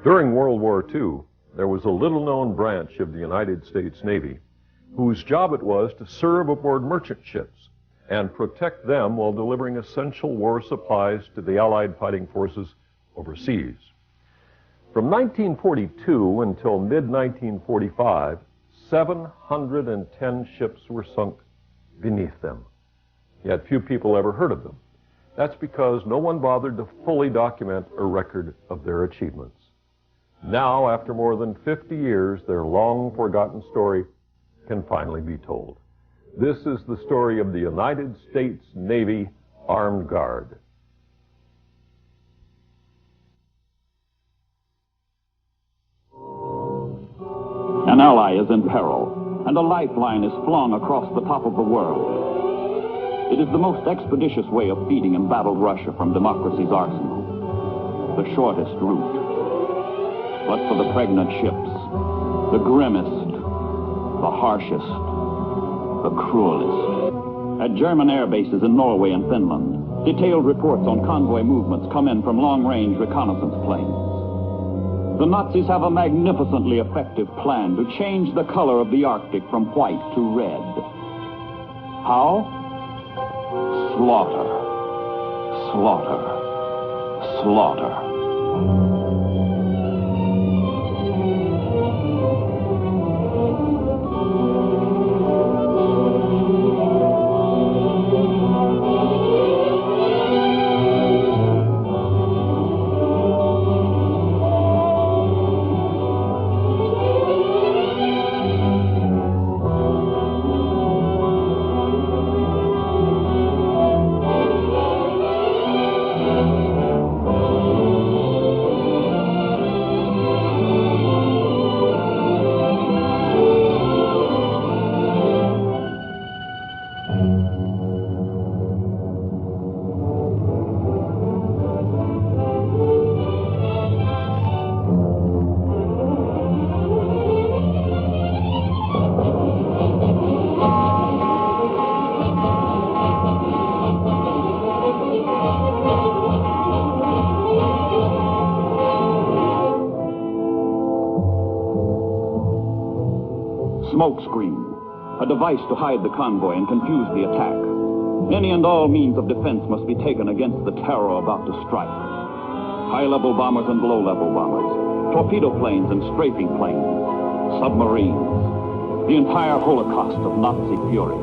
During World War II, there was a little-known branch of the United States Navy whose job it was to serve aboard merchant ships and protect them while delivering essential war supplies to the Allied fighting forces overseas. From 1942 until mid-1945, 710 ships were sunk beneath them. Yet few people ever heard of them. That's because no one bothered to fully document a record of their achievements. Now, after more than 50 years, their long-forgotten story can finally be told. This is the story of the United States Navy Armed Guard. An ally is in peril, and a lifeline is flung across the top of the world. It is the most expeditious way of feeding embattled Russia from democracy's arsenal. The shortest route. But for the pregnant ships, the grimmest, the harshest, the cruelest. At German air bases in Norway and Finland, detailed reports on convoy movements come in from long-range reconnaissance planes. The Nazis have a magnificently effective plan to change the color of the Arctic from white to red. How? Slaughter. Slaughter. Slaughter. Smokescreen, a device to hide the convoy and confuse the attack. Any and all means of defense must be taken against the terror about to strike. High-level bombers and low-level bombers, torpedo planes and strafing planes, submarines, the entire holocaust of Nazi fury.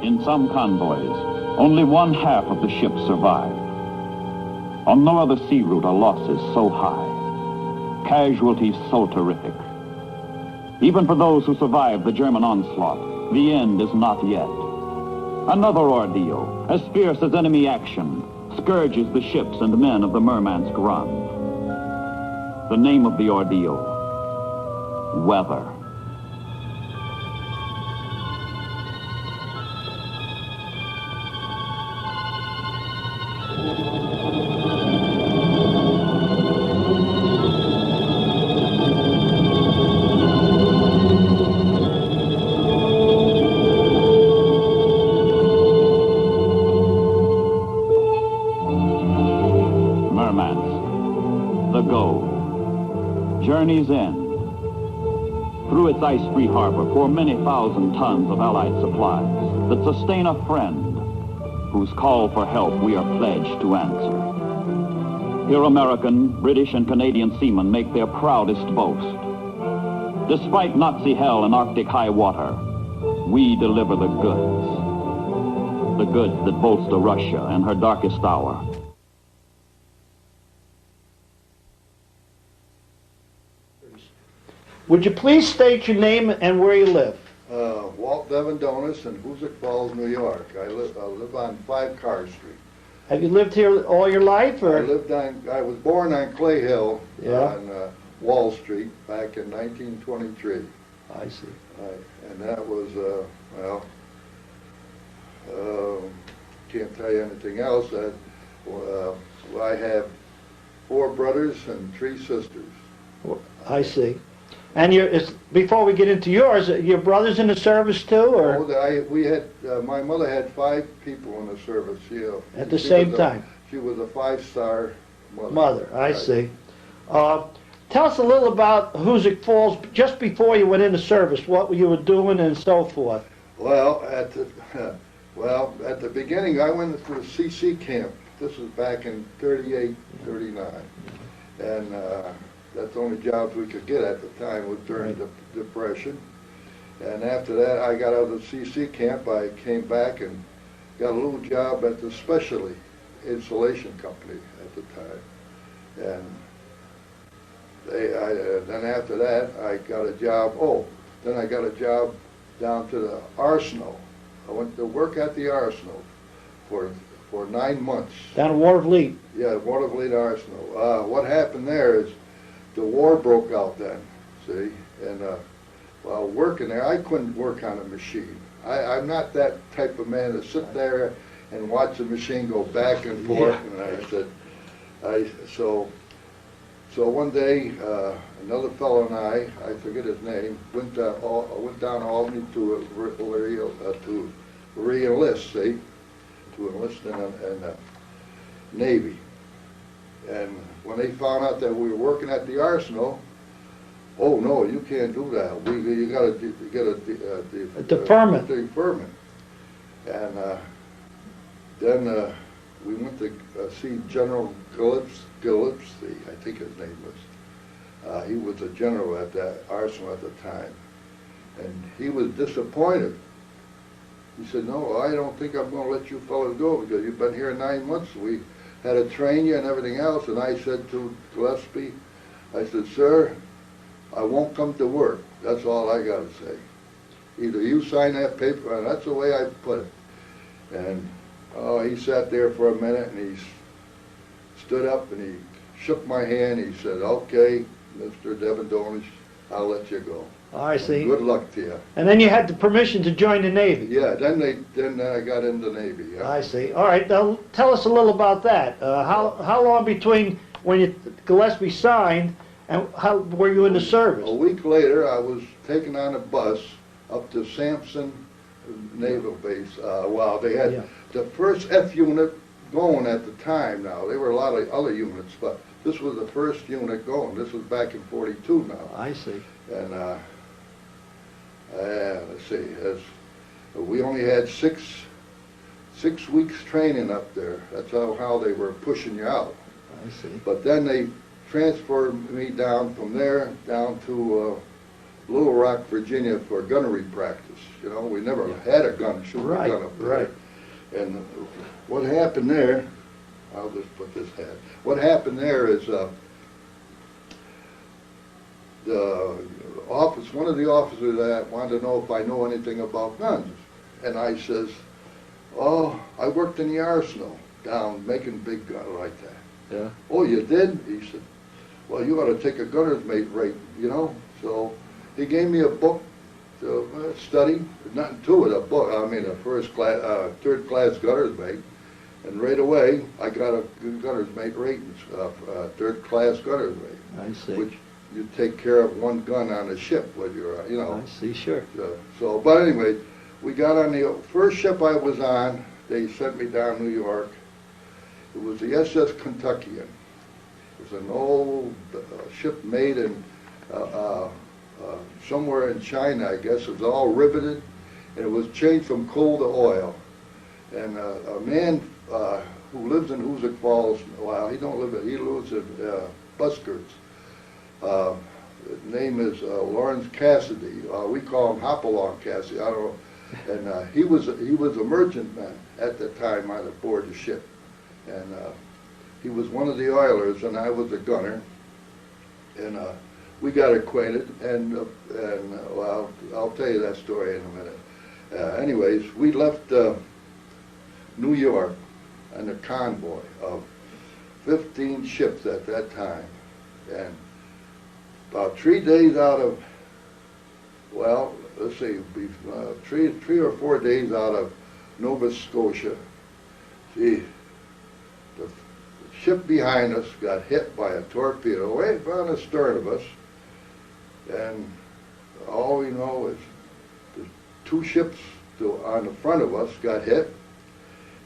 In some convoys, only one half of the ships survive. On no other sea route are losses so high, casualties so terrific. Even for those who survive the German onslaught, the end is not yet. Another ordeal, as fierce as enemy action, scourges the ships and men of the Murmansk run. The name of the ordeal, weather. The goal. Journey's end. Through its ice-free harbor pour many thousand tons of Allied supplies that sustain a friend, whose call for help we are pledged to answer. Here American, British, and Canadian seamen make their proudest boast. Despite Nazi hell and Arctic high water, we deliver the goods. The goods that bolster Russia in her darkest hour. Would you please state your name and where you live? Walt Davendonis in Hoosick Falls, New York. I live on 5 Carr Street. Have you lived here all your life, or? I was born on Clay Hill Yeah. on Wall Street back in 1923. I see. And that was, can't tell you anything else. I have 4 brothers and 3 sisters. I see. And before we get into yours, your brother's in the service too, or? My mother had 5 people in the service. At the same time? She was a 5-star Mother, I see. Tell us a little about Hoosick Falls just before you went into service, what you were doing and so forth. Well, at the beginning, I went to the CC camp. This was back in 38, 39. And that's the only jobs we could get at the time was during the Depression. And after that, I got out of the CC camp. I came back and got a little job at the Specialty Insulation Company at the time. And then after that, I got a job. Then I got a job down to the Arsenal. I went to work at the Arsenal for 9 months. Down at Watervliet? Yeah, Watervliet Arsenal. What happened there is the war broke out then, see? And while working there, I couldn't work on a machine. I'm not that type of man to sit there and watch the machine go back and forth. Yeah. And so one day, another fellow and I forget his name, went down to Albany to re-enlist, see? To enlist in the Navy. And when they found out that we were working at the Arsenal, oh no, you can't do that. You got to get a deferment. Deferment. And then we went to see General Gillespie, I think his name was. He was a general at that Arsenal at the time, and he was disappointed. He said, "No, I don't think I'm going to let you fellas go because you've been here 9 months. We had to train you and everything else." And I said to Gillespie, I said, "Sir, I won't come to work. That's all I got to say. Either you sign that paper," and that's the way I put it. And he sat there for a minute, and he stood up and he shook my hand. He said, "Okay, Mr. Davendonis, I'll let you go. I see. Good luck to you." And then you had the permission to join the Navy? Yeah, then I got into the Navy. Yeah. I see. All right, now tell us a little about that. How long between when Gillespie signed and how were you in the service? A week later, I was taken on a bus up to Sampson Naval Base. They had the first F unit going at the time now. There were a lot of other units, but this was the first unit going. This was back in 42 now. I see. And let's see, we only had six weeks training up there. That's how they were pushing you out. I see. But then they transferred me down from there down to Little Rock, Virginia for gunnery practice. You know, we never had a gun, shooting a gun up there. Right. And what happened there, I'll just put this hat. What happened there is one of the officers that wanted to know if I know anything about guns. And I says, "Oh, I worked in the Arsenal down making big guns like that." Yeah. "Oh, you did?" He said, "Well, you ought to take a gunner's mate rate, you know." So he gave me a book to study, nothing to it, a book, I mean a third class gunner's mate. And right away, I got a gunner's mate rating, third class gunner's mate. I see. Which you take care of one gun on a ship when you're, you know. I see, sure. But anyway, we got on the first ship I was on. They sent me down New York. It was the SS Kentuckian. It was an old ship made in somewhere in China, I guess. It was all riveted, and it was changed from coal to oil. And a man who lives in Hoosick Falls, well, he don't live in, he lives in Buskirts. His name is Lawrence Cassidy. We call him Hopalong Cassidy. I don't know. And he was a merchantman at the time on board the ship. And he was one of the oilers, and I was a gunner. And we got acquainted, and well, I'll tell you that story in a minute. Anyways, we left New York on a convoy of 15 ships at that time, and about 3 days out of, well, let's see, three or 4 days out of Nova Scotia, see, the ship behind us got hit by a torpedo right on the stern of us, and all we know is the 2 ships on the front of us got hit.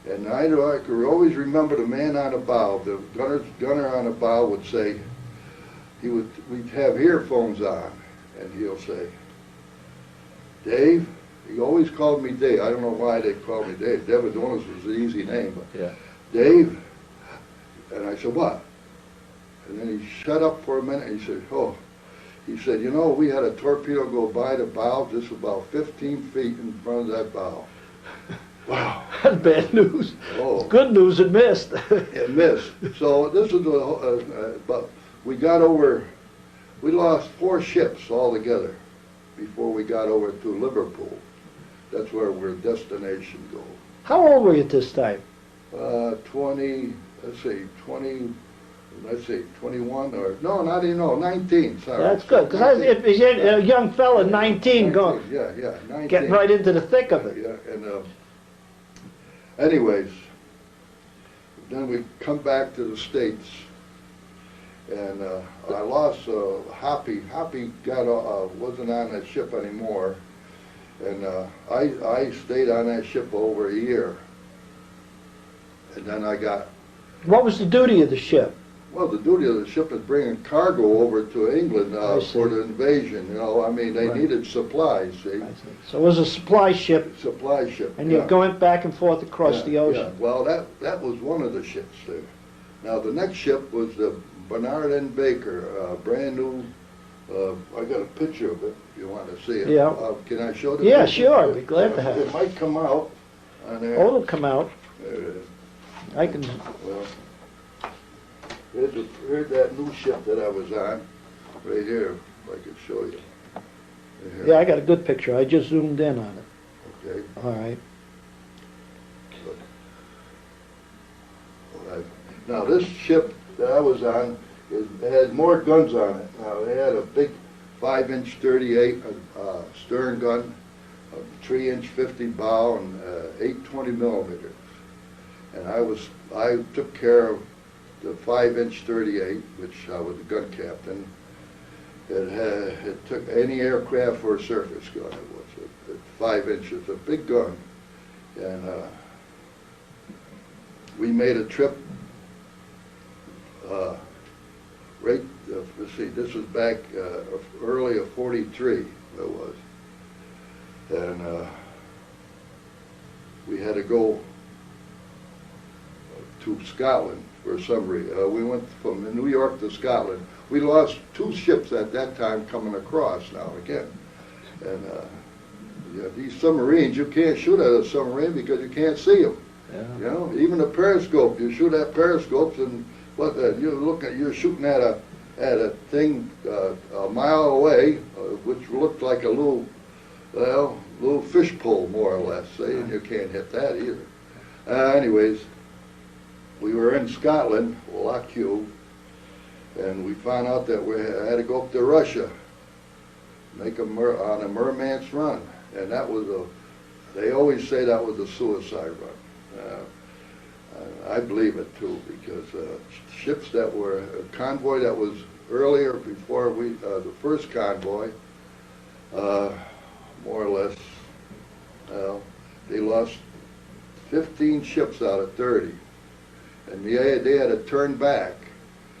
And I could always remember the man on the bow, the gunner on the bow would say, we'd have earphones on, and he'll say, Dave, he always called me Dave. I don't know why they called me Dave. Davendonis was an easy name, but Yeah. Dave, and I said, what? And then he shut up for a minute, and he said, oh. He said, you know, we had a torpedo go by the bow just about 15 feet in front of that bow. Wow. That's bad news. Oh. Good news, it missed. It missed. So this is but we got over, we lost 4 ships altogether before we got over to Liverpool. That's where our destination goes. How old were you at this time? 20, let's see, 21 or, no, not even, no, 19, sorry. That's good, because if you're a young fella, 19, going, yeah, 19. getting right into the thick of it. Yeah, and anyways, then we come back to the States, and I lost Hoppy. Hoppy wasn't on that ship anymore, and I stayed on that ship over a year, and then I got. What was the duty of the ship? Well, the duty of the ship is bringing cargo over to England for the invasion. You know, I mean, they needed supplies. See? So it was a supply ship. Supply ship. And you went back and forth across the ocean. Yeah. Well, that was one of the ships there. Now the next ship was the Bernard and Baker, brand new. I got a picture of it. If you want to see it. Yeah. Can I show the Yeah, picture? sure. I'd be glad to have it. it. Might come out on there. Oh, it'll come out. There it is. I can. Well, here's that new ship that I was on, right here, if I could show you. Right here. Yeah, I got a good picture. I just zoomed in on it. Okay. All right. Now this ship that I was on, it had more guns on it. Now it had a big 5-inch 38 stern gun, a 3-inch 50 bow, and 8 20 millimeters. And I took care of the 5-inch 38, which I was the gun captain. It took any aircraft for a surface gun. It was 5 inches, a big gun, and we made a trip. Let's see, this was back early of '43. It was, and we had to go to Scotland for some reason. We went from New York to Scotland. We lost 2 ships at that time coming across now again. And these submarines, you can't shoot at a submarine because you can't see them. Yeah. You know, even a periscope, you shoot at periscopes and you're shooting at a thing a mile away, which looked like a little fish pole more or less, see, and you can't hit that either. Anyways, we were in Scotland, Loch Cube, and we found out that we had to go up to Russia, make on a merman's run, and that was they always say that was a suicide run. I believe it too, because ships that were a convoy that was earlier before the first convoy, more or less, they lost 15 ships out of 30. And they had to turn back.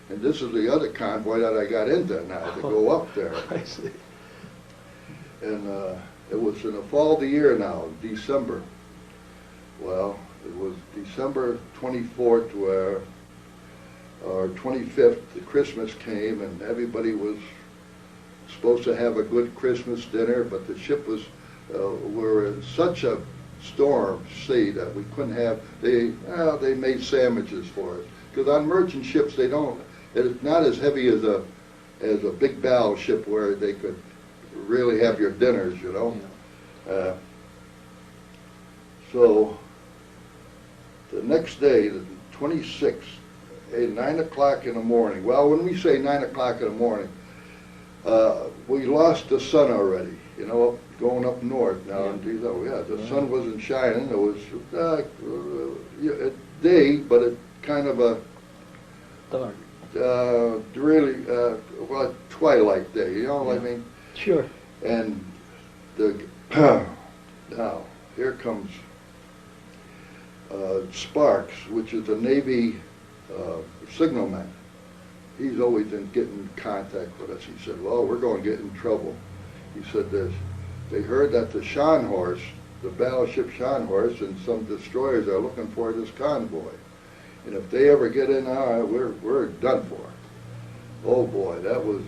And this is the other convoy that I got into now, to go up there. I see. And it was in the fall of the year now, December. Well, It was December 24th or 25th, the Christmas came, and everybody was supposed to have a good Christmas dinner, but the ship was, were in such a storm sea that we couldn't have, they made sandwiches for us. Because on merchant ships, they don't, it's not as heavy as a big battleship where they could really have your dinners, you know. So the next day, the 26th, at 9 o'clock in the morning, well, when we say 9 o'clock in the morning, we lost the sun already, you know, going up north now. Yeah, the sun wasn't shining. It was a day, but it kind of a Dark. really well, twilight day, you know what I mean? Sure. And the now here comes Sparks, which is a Navy signalman. He's always been getting in contact with us. He said, well, we're going to get in trouble. He said this, they heard that the Scharnhorst, the battleship Scharnhorst, and some destroyers are looking for this convoy. And if they ever get in, we're done for. Oh boy, that was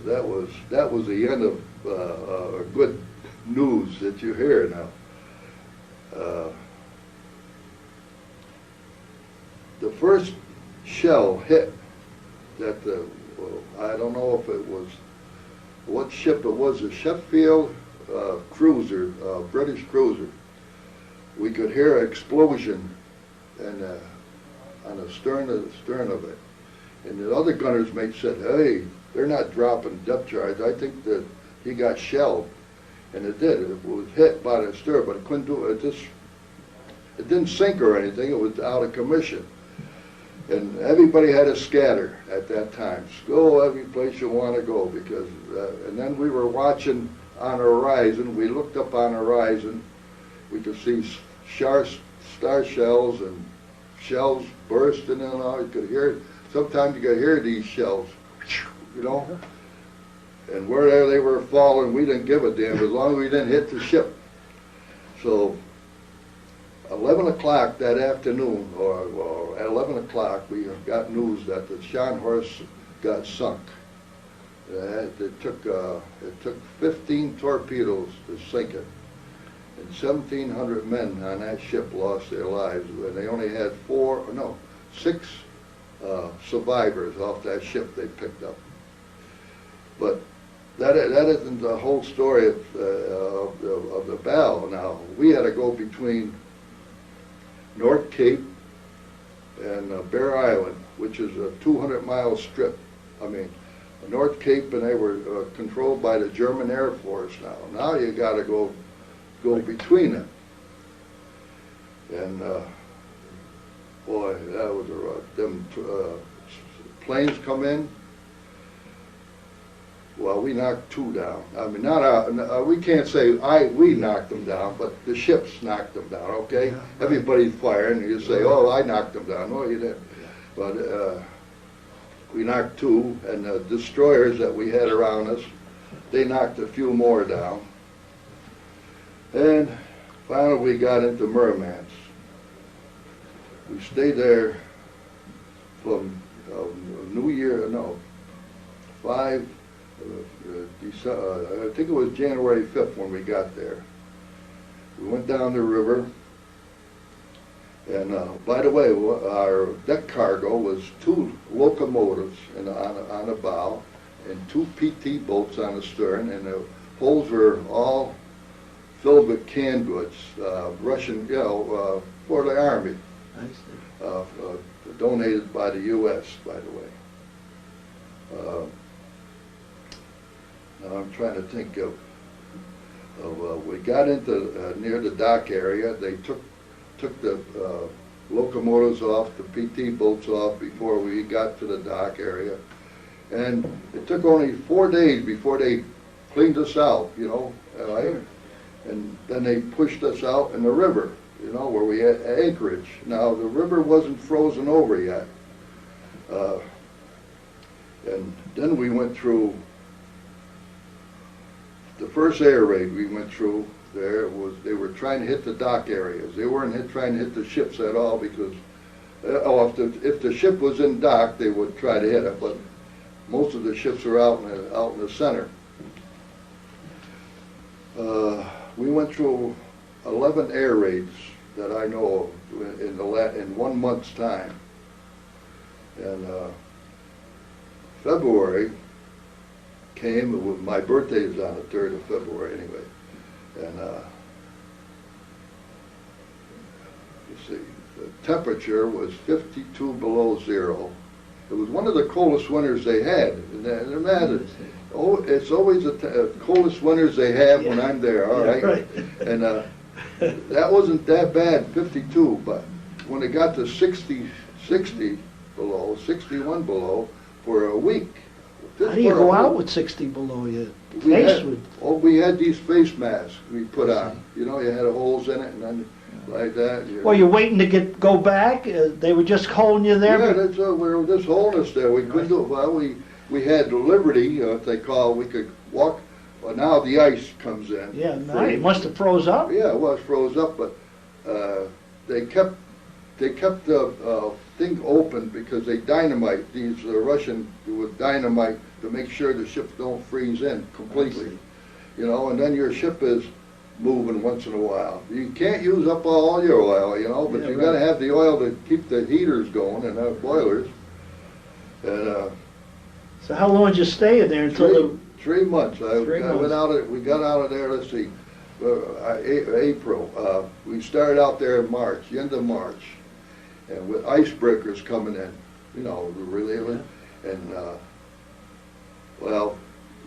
the end of good news that you hear now. The first shell hit that I don't know if it was what ship it was, a Sheffield cruiser, British cruiser. We could hear an explosion and on the stern of it. And the other gunner's mate said, hey, they're not dropping depth charge. I think that he got shelled. And it did. It was hit by the stern, but it couldn't do it. It didn't sink or anything. It was out of commission. And everybody had to scatter at that time. Go every place you want to go, because, and then we were watching on the horizon. We looked up on the horizon. We could see star shells and shells bursting and all. You could hear it. Sometimes you could hear these shells, you know. And where they were falling, we didn't give a damn as long as we didn't hit the ship. So 11 o'clock that afternoon, or at 11 o'clock, we got news that the Scharnhorst got sunk. It took 15 torpedoes to sink it. And 1,700 men on that ship lost their lives. And they only had 6 survivors off that ship they picked up. But that isn't the whole story of the battle. Now, we had to go between North Cape and Bear Island, which is a 200-mile strip. I mean, North Cape, and they were controlled by the German Air Force now. Now you got to go between them. And boy, that was them planes come in. Well, we knocked 2 down. I mean, not we can't say we knocked them down, but the ships knocked them down. Okay, yeah. Everybody's firing, and you say, "Oh, I knocked them down." No, you didn't. But we knocked 2, and the destroyers that we had around us, they knocked a few more down. And finally, we got into Murmansk. We stayed there from New Year. No, 5. I think it was January 5th when we got there. We went down the river, and by the way, our deck cargo was 2 locomotives on the bow and 2 PT boats on the stern, and the holds were all filled with canned goods, Russian, for the Army, donated by the U.S., by the way. Now I'm trying to think of we got into near the dock area. They took the locomotives off, the PT boats off before we got to the dock area, and it took only 4 days before they cleaned us out, you know, right? And then they pushed us out in the river, you know, where we had anchorage. Now the river wasn't frozen over yet, and then we went through the first air raid we went through there was, they were trying to hit the dock areas. They weren't trying to hit the ships at all because, if the ship was in dock, they would try to hit it, but most of the ships are out in the center. We went through 11 air raids that I know of in 1 month's time. And February came, my birthday is on the 3rd of February anyway. And let's see, the temperature was 52 below zero. It was one of the coldest winters they had. And imagine, it's always the coldest winters they have when I'm there, all right? Right. And that wasn't that bad, 52, but when it got to 60 below, 61 below, for a week. How do you go out with 60 below you? We had these face masks we put on. You know, you had holes in it and then like that. Well, you're waiting to go back? They were just holding you there? Yeah, that's, we were just holding us there. We couldn't do it. Well, we had the liberty, if they call, we could walk. Well, now the ice comes in. Yeah, now it must have froze up. Yeah, it was froze up, but they kept the thing open because they dynamite. These Russian would dynamite to make sure the ships don't freeze in completely. You know, and then your ship is moving once in a while. You can't use up all your oil, you know, but you got to have the oil to keep the heaters going and have boilers. And so how long did you stay there until 3 months. I went out. We got out of there. Let's see, April. We started out there in March, the end of March, and with icebreakers coming in, you know, really, and well,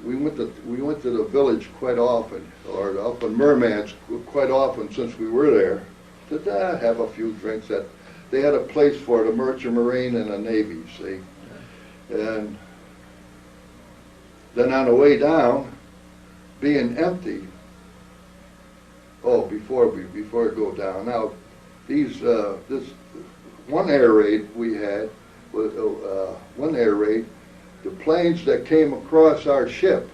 we went to the village quite often, or up in Murmansk quite often since we were there, to have a few drinks. That they had a place for the Merchant Marine and the Navy, see, and then on the way down, being empty. Oh, before it go down. Now, this one air raid we had was one air raid. The planes that came across our ship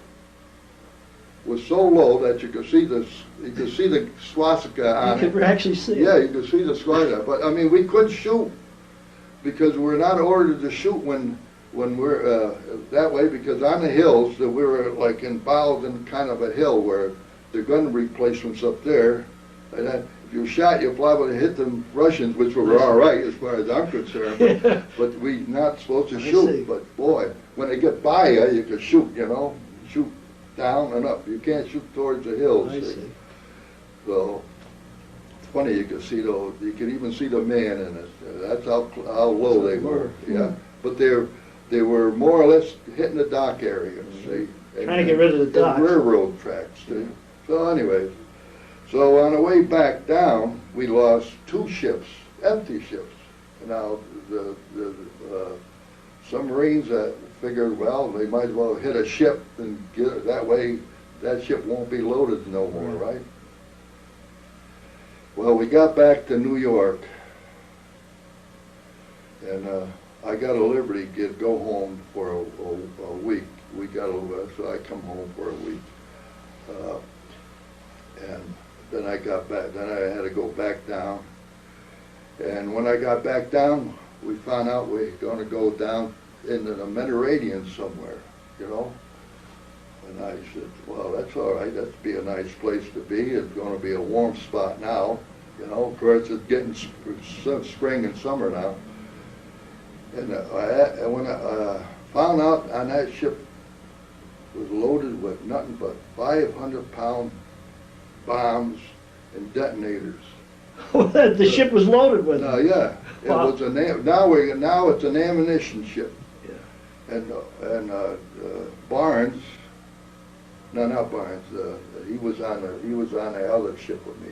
was so low that you could see the swastika on it. You could actually see it. Yeah, you could see the swastika. But I mean, we couldn't shoot because we're not ordered to shoot when we're that way, because on the hills that we were like involved in kind of a hill where the gun replacements up there, and then if you shot, you're liable to hit the Russians, which were all right as far as I'm concerned, but we not supposed to shoot. But boy, when they get by you, you can shoot, you know, shoot down and up. You can't shoot towards the hills. I see. So it's funny, you can see those. You can even see the man in it. That's how low they were. Yeah, but they were more or less hitting the dock area, see? Trying to get rid of the docks. Railroad tracks, see? So anyways, so on the way back down, we lost 2 ships, empty ships. Now, the some Marines figured, well, they might as well hit a ship and get it. That way, that ship won't be loaded no more, right? Well, we got back to New York, and I got a liberty to go home for a week. So I come home for a week. And then I got back, then I had to go back down. And when I got back down, we found out we were going to go down into the Mediterranean somewhere, you know. And I said, well, that's all right. That'd be a nice place to be. It's going to be a warm spot now, you know. Of course, it's getting spring and summer now. And when I found out on that ship was loaded with nothing but 500-pound bombs and detonators. The ship was loaded with them. Yeah, it was a now it's an ammunition ship. Yeah. And Barnes, no, not Barnes. He was on the other ship with me.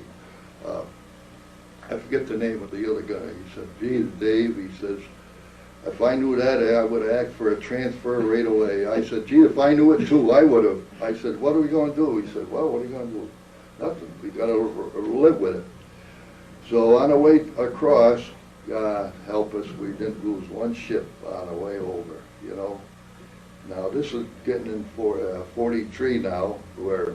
I forget the name of the other guy. He said, "Gee, Dave," he says, "if I knew that, I would have asked for a transfer right away." I said, "Gee, if I knew it too, I would have." I said, "What are we going to do?" He said, "Well, what are you going to do?" Nothing. We got to live with it. So on the way across, God help us, we didn't lose one ship on the way over, you know. Now this is getting in for 43 now, where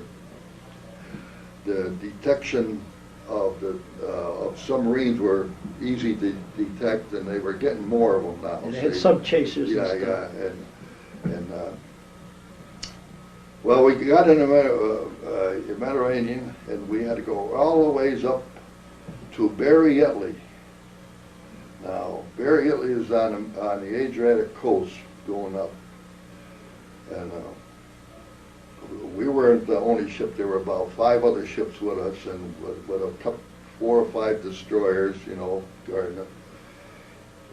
detection of submarines were easy to detect, and they were getting more of them now. And they had sub-chasers and stuff. Well, we got in the Mediterranean, and we had to go all the ways up to Barry Yettley. Now, Barry Yettley is on the Adriatic coast going up. And we weren't the only ship. There were about 5 other ships with us, and with a couple, 4 or 5 destroyers, you know, guarding it.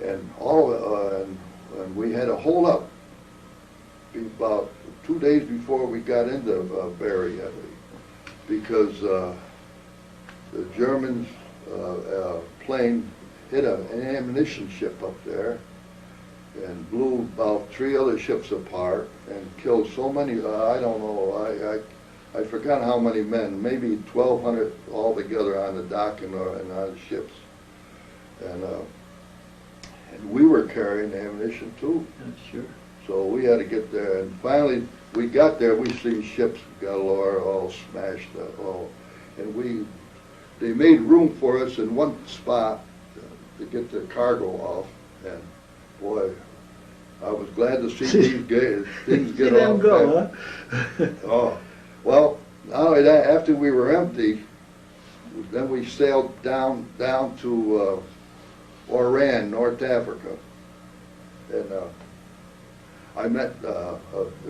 And and we had to hold up about 2 days before we got into Barry Yettley, because the Germans plane hit an ammunition ship up there and blew about 3 other ships apart and killed so many, I don't know, I forgot how many men, maybe 1,200 altogether on the dock and on the ships. And we were carrying ammunition too. Yeah, sure. So we had to get there, and finally we got there. We see ships galore, all smashed up, and they made room for us in one spot to get the cargo off. And boy, I was glad to see things get off. Them go, huh? Oh, well, not only that, after we were empty, then we sailed down to Oran, North Africa, and I met a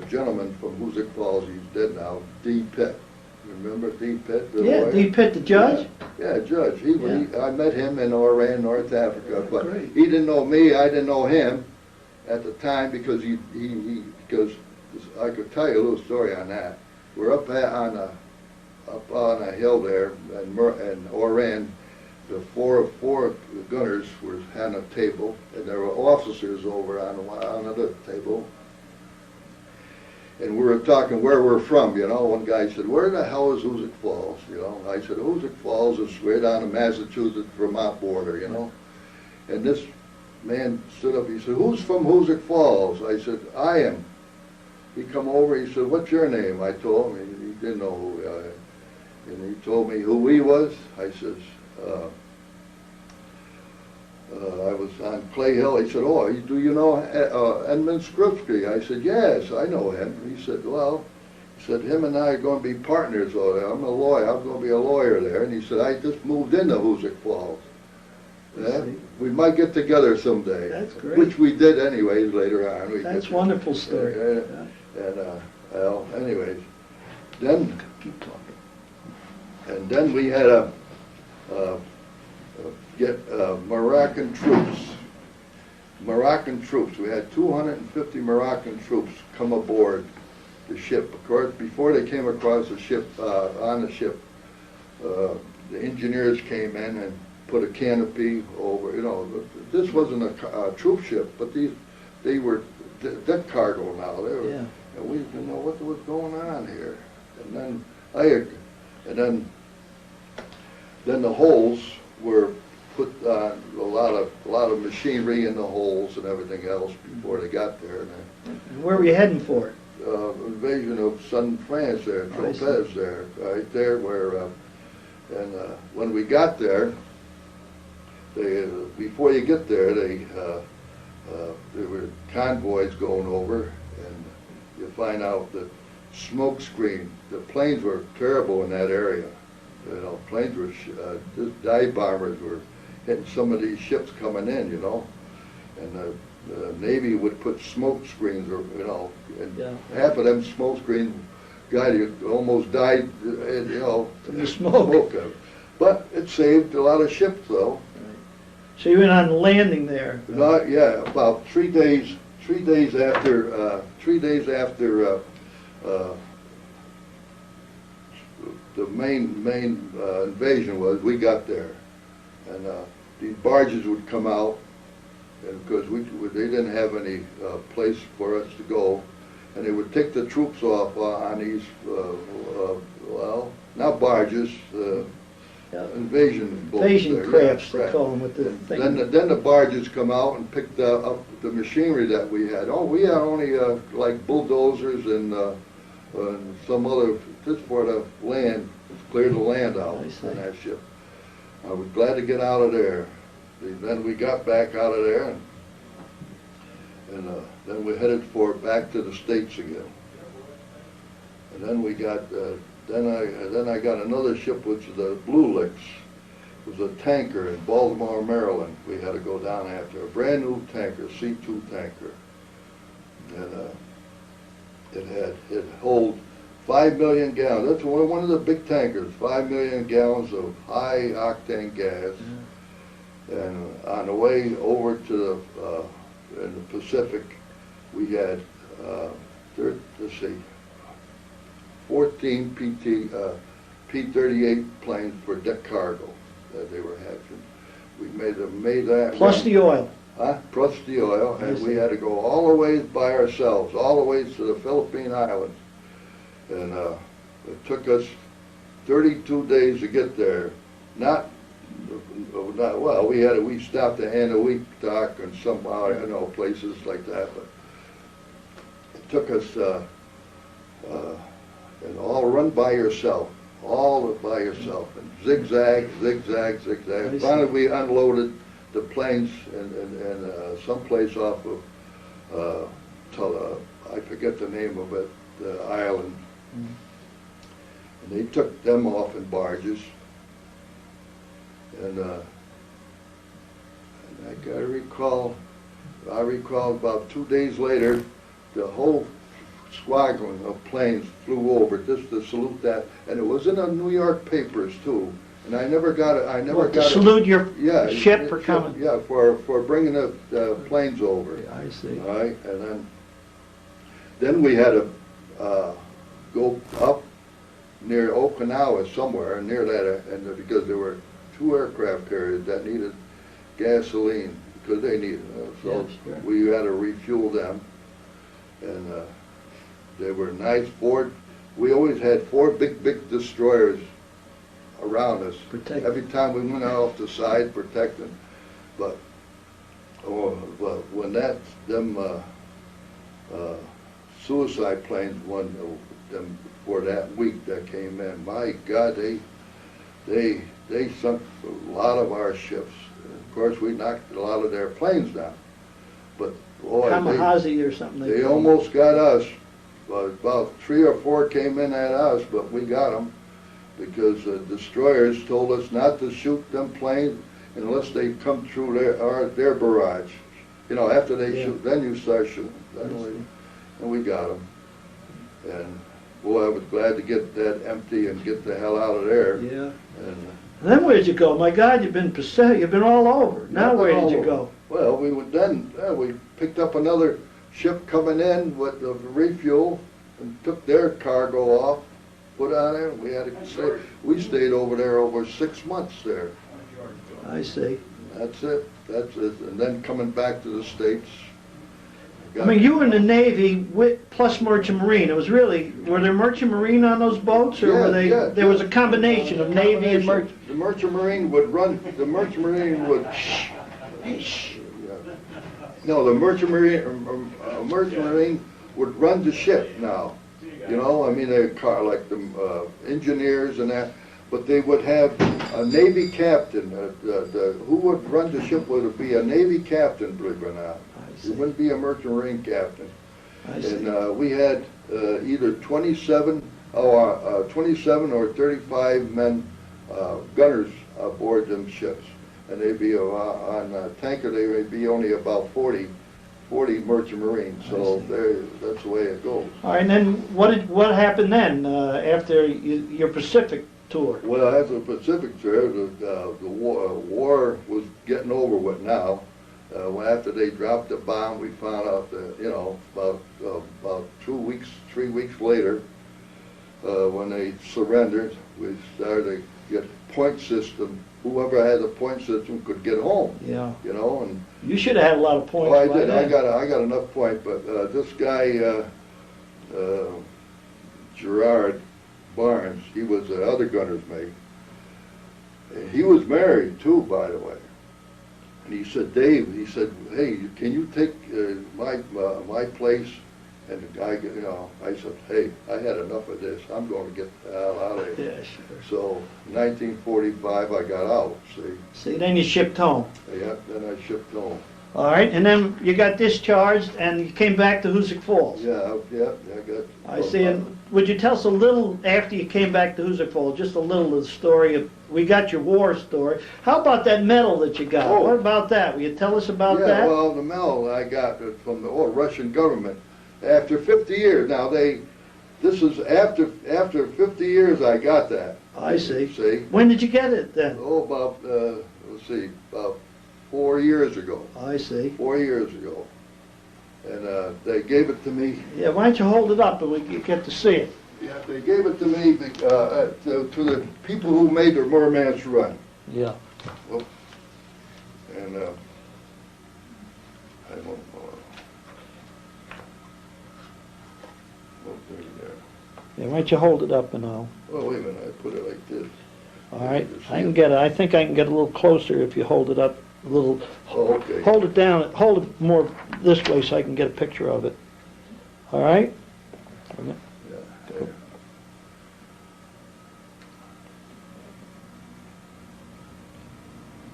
gentleman from Hoosick Falls. He's dead now, D. Pitt. Remember D. Pitt? Yeah, D. Pitt, the judge? Yeah, judge. I met him in Oran, North Africa. But great. he didn't know me, I didn't know him at the time, because because I could tell you a little story on that. We're up on a hill there in Oran. The four gunners were on a table, and there were officers over on another table. And we were talking where we're from, you know. One guy said, "Where the hell is Hoosick Falls?" You know. I said, "Hoosick Falls is right on the Massachusetts-Vermont border, you know." And this man stood up. He said, "Who's from Hoosick Falls?" I said, "I am." He come over. He said, "What's your name?" I told him. He didn't know who. And he told me who he was. I says, I was on Clay Hill. He said, "Oh, do you know Edmund Skripsky?" I said, "Yes, I know him." He said, "Well," he said, "him and I are going to be partners over there. I'm a lawyer. I'm going to be a lawyer there." And he said, "I just moved into Hoosick Falls. Yeah? We might get together someday." That's great. Which we did anyways later on. That's a wonderful story. And well, anyways, then Keep talking. and then we had to get Moroccan troops. Moroccan troops. We had 250 Moroccan troops come aboard the ship. Of course, before they came across the ship, on the ship, the engineers came in and put a canopy over. You know, this wasn't a troop ship, but they were deck cargo now. They were, and we didn't know what was going on here. And then then the holes were put a lot of machinery in the holes and everything else before they got there. And where were you heading for? Invasion of southern France there, Tropez there, right there where, and when we got there, before you get there, there were convoys going over, and you find out that smoke screen, the planes were terrible in that area. You know, planes were, dive bombers were hitting some of these ships coming in, you know, and the Navy would put smoke screens, or you know, and half of them smoke screens, guy almost died, you know, from the smoke. But it saved a lot of ships, though. Right. So you went on landing there. Yeah, about 3 days. 3 days after. The main invasion was, we got there, and these barges would come out, and because they didn't have any place for us to go, and they would take the troops off on these well, not barges, invasion boats. Invasion crafts, they call them, with the thing. Then the barges come out and picked up the machinery that we had. Oh, we had only like bulldozers and some other, just for the land, clear the land out I see. on that ship. I was glad to get out of there. Then we got back out of there, and then we headed for back to the States again. And then we got, then I got another ship, which is the Blue Licks. It was a tanker in Baltimore, Maryland. We had to go down after a brand new tanker, C2 tanker, and it hold 5 million gallons. That's one of the big tankers. 5 million gallons of high octane gas. And on the way over to the in the Pacific, we had let's see, 14 P-38 planes for deck cargo that they were having. We made that Plus the oil. Plus the oil, and we had to go all the ways by ourselves, all the ways to the Philippine Islands, and it took us 32 days to get there. Not well. We stopped at Anahuac Dock and some places like that, but it took us and all run by yourself, all by yourself, and zigzag. Finally, we unloaded the planes in someplace off of I forget the name of it, the island, and they took them off in barges. And I recall about 2 days later, the whole squadron of planes flew over just to salute that, and it was in the New York papers too. And I never got it. To salute your ship for coming. Yeah, for bringing the planes over. Yeah, I see. All right, and then we had to go up near Okinawa somewhere, near that, and because there were 2 aircraft carriers that needed gasoline, because they needed it. So yeah, sure. we had to refuel them, and they were nice. We always had 4 big destroyers around us. Protect. Every time we went off the side, protecting. But when them suicide planes them for that week that came in, my God, they sunk a lot of our ships. Of course, we knocked a lot of their planes down. But boy, Kamikaze or something. They almost got us. About 3 or 4 came in at us, but we got them because the destroyers told us not to shoot them planes unless they come through their barrage. You know, after they shoot, then you start shooting. And we got them. And boy, I was glad to get that empty and get the hell out of there. Yeah. And then where did you go? My God, you've been all over. Now where did you go? Well, we picked up another ship coming in with the refuel and took their cargo off, put on it. We stayed over there over 6 months there. I see. That's it. And then coming back to the States. I mean, you were in the Navy plus Merchant Marine. It was really, were there Merchant Marine on those boats, or were they? There was a combination of Navy and Merchant. The Merchant Marine would run. The Merchant Marine would. No, the Merchant Marine would run the ship now. You know, I mean, they're like the engineers and that, but they would have a Navy captain. Who would run the ship would be a Navy captain, believe it or not. It wouldn't be a Merchant Marine captain. And we had either 27 or 35 men, gunners aboard them ships. And they'd be on a tanker, they would be only about 40 Merchant Marines. So that's the way it goes. All right, and then what happened then after your Pacific tour? Well, after the Pacific tour, the war was getting over with now. After they dropped the bomb, we found out that, about 3 weeks later, when they surrendered, we started to get point system. Whoever had the point system could get home. Yeah. You know, and you should have had a lot of points. Well, I did. I got enough points, but this guy, Gerard Barnes, he was the other gunner's mate. He was married too, by the way. And he said, Dave, he said, hey, can you take my place And the guy, you know, I said, hey, I had enough of this. I'm going to get the hell out of here. Yeah, sure. So, 1945, I got out, see? See, then you shipped home. Yeah, then I shipped home. All right, and then you got discharged and you came back to Hoosick Falls. Yeah, I got... I see. And would you tell us a little, after you came back to Hoosick Falls, just a little of the story of, we got your war story. How about that medal that you got? Oh. What about that? Will you tell us about Yeah, that? well, the medal I got from the Russian government. After 50 years, now this is after 50 years I got that. I see. See? When did you get it then? Oh, about, let's see, about 4 years ago. I see. 4 years ago. And they gave it to me. Yeah, why don't you hold it up and we get to see it? Yeah, they gave it to me to the people who made the Merman's Run. Yeah. Well, and I don't know. Yeah, why don't you hold it up and I'll... Oh, wait a minute, I put it like this. All right, I can get it. I think I can get a little closer if you hold it up a little. Oh, okay. Hold it down, hold it more this way so I can get a picture of it. All right? Yeah, there.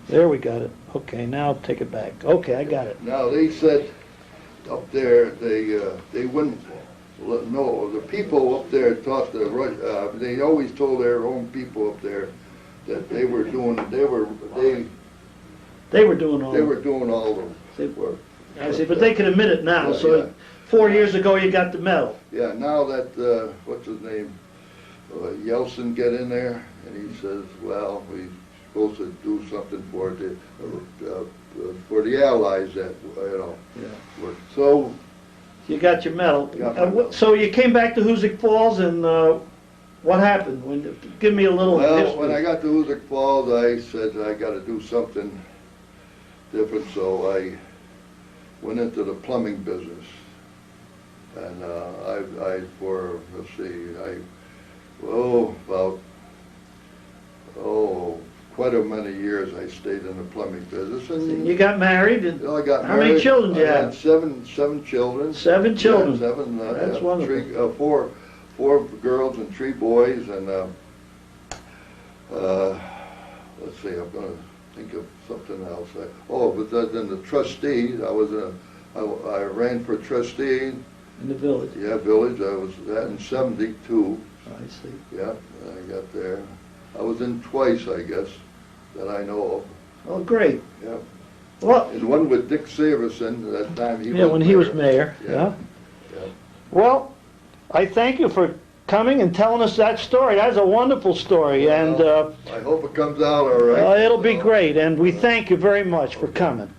There, we got it. Okay, now take it back. Okay, I got it. Now, they said up there, they wouldn't, no, the people up there taught they always told their own people up there that they were doing all the work. I see, but they can admit it now, Yeah, so yeah. 4 years ago you got the medal. Yeah, now that, what's his name, Yeltsin get in there, and he says, well, we're supposed to do something for the Allies that, you know, work. So, You got your medal. Got my medal. So you came back to Hoosick Falls and what happened? Give me a little well, history. when I got to Hoosick Falls, I said I got to do something different, so I went into the plumbing business. And quite a many years I stayed in the plumbing business. And you got married? And I got how married. many children did you I have? had seven children. 7 children? Yeah, 7. That's wonderful. Four girls and 3 boys, and let's see, I'm going to think of something else. But then the trustee, I ran for trustee. In the village? Yeah, village. I was that in 72. I see. Yeah, I got there. I was in twice, I guess, that I know of. Oh, great. Yeah. Well, And one with Dick Severson, that time he was yeah, when he was mayor. Yeah. Well, I thank you for coming and telling us that story. That's a wonderful story, and I hope it comes out all right. it'll be great, and we thank you very much for coming.